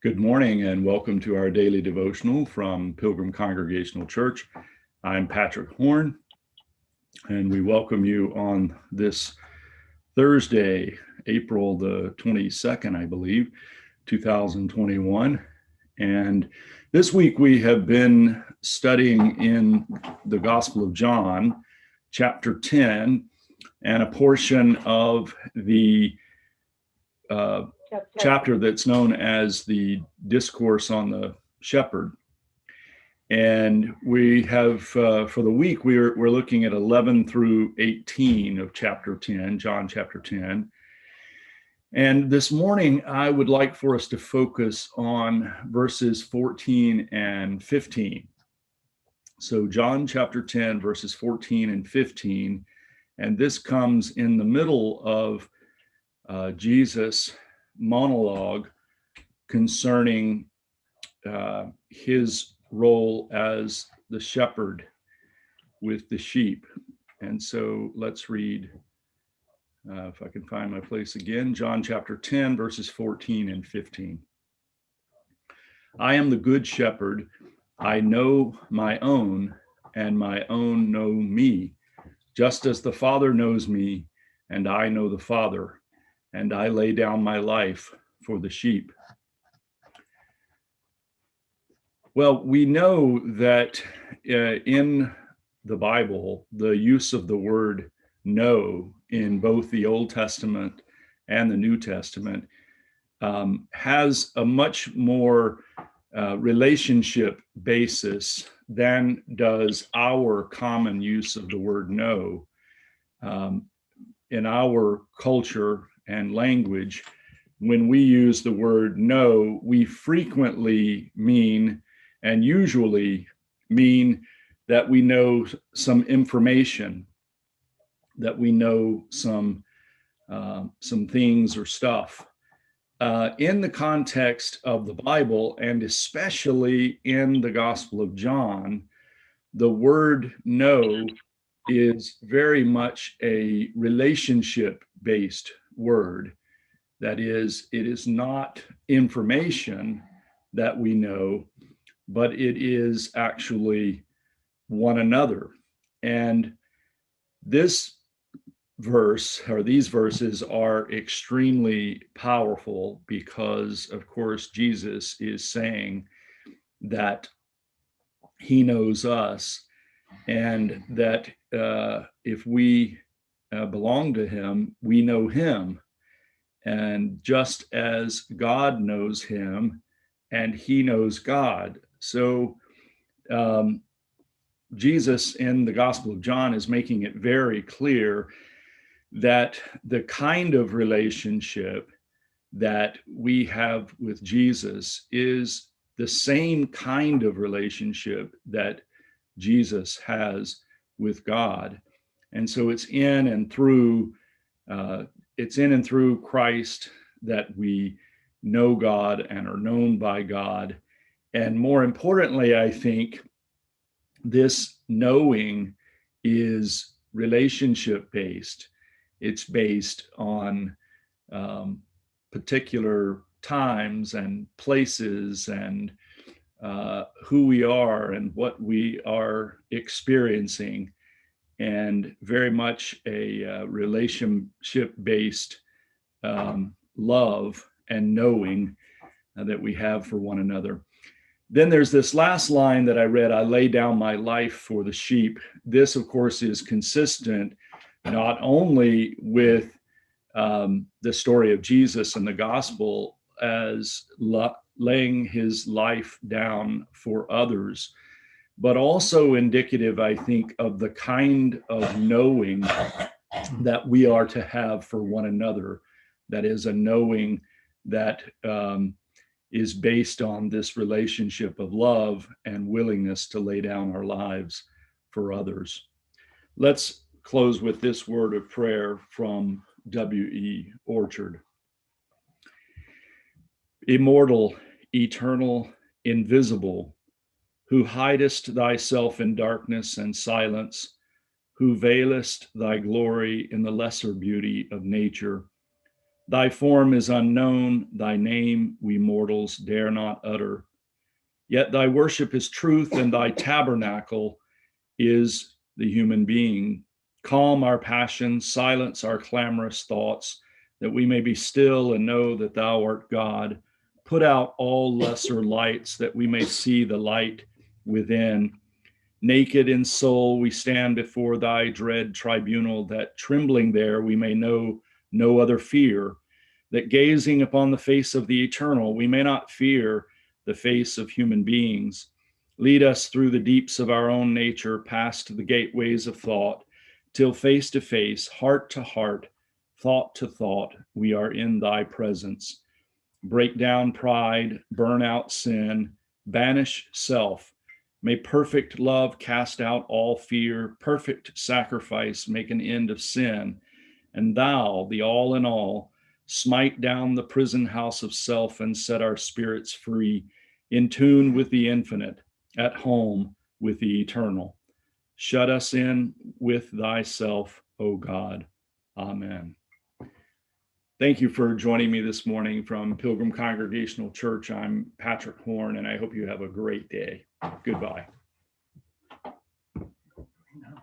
Good morning and welcome to our daily devotional from Pilgrim Congregational Church. I'm Patrick Horn, and we welcome you on this Thursday, April the 22nd, I believe, 2021. And this week we have been studying in the Gospel of John, chapter 10, and a portion of the chapter that's known as the Discourse on the Shepherd. And we have, for the week, we're looking at 11 through 18 of chapter 10, John chapter 10. And this morning, I would like for us to focus on verses 14 and 15. So John chapter 10, verses 14 and 15, and this comes in the middle of Jesus' monologue concerning his role as the shepherd with the sheep. And so let's read, if I can find my place again, John chapter 10, verses 14 and 15. I am the good shepherd. I know my own, and my own know me, just as the Father knows me, and I know the Father, and I lay down my life for the sheep. Well, we know that in the Bible, the use of the word know in both the Old Testament and the New Testament has a much more relationship basis than does our common use of the word know. In our culture and language, when we use the word know, we frequently mean and usually mean that we know some information, that we know some things or stuff. In the context of the Bible, and especially in the Gospel of John, the word know is very much a relationship-based word. That is, it is not information that we know, but it is actually one another. And this verse, or these verses, are extremely powerful because, of course, Jesus is saying that he knows us, and that if we belong to him, we know him. And just as God knows him and he knows God. So Jesus in the Gospel of John is making it very clear that the kind of relationship that we have with Jesus is the same kind of relationship that Jesus has with God. And so it's in and through Christ that we know God and are known by God. And more importantly, I think this knowing is relationship based. It's based on particular times and places and who we are and what we are experiencing, and very much a relationship-based love and knowing that we have for one another. Then there's this last line that I read, I lay down my life for the sheep. This, of course, is consistent not only with the story of Jesus in the gospel as laying his life down for others, but also indicative, I think, of the kind of knowing that we are to have for one another. That is a knowing that is based on this relationship of love and willingness to lay down our lives for others. Let's close with this word of prayer from W.E. Orchard. Immortal, eternal, invisible, who hidest thyself in darkness and silence, who veilest thy glory in the lesser beauty of nature, Thy form is unknown, thy name we mortals dare not utter. Yet thy worship is truth, and thy tabernacle is the human being. Calm our passions, silence our clamorous thoughts, that we may be still and know that thou art God. Put out all lesser lights, that we may see the light within. Naked in soul, we stand before thy dread tribunal, that trembling there we may know no other fear, that gazing upon the face of the eternal, we may not fear the face of human beings. Lead us through the deeps of our own nature, past the gateways of thought, till face to face, heart to heart, thought to thought, we are in thy presence. Break down pride, burn out sin, banish self. May perfect love cast out all fear, perfect sacrifice make an end of sin. And thou, the all in all, smite down the prison house of self and set our spirits free, in tune with the infinite, at home with the eternal. Shut us in with thyself, O God. Amen. Thank you for joining me this morning from Pilgrim Congregational Church. I'm Patrick Horn, and I hope you have a great day. Goodbye.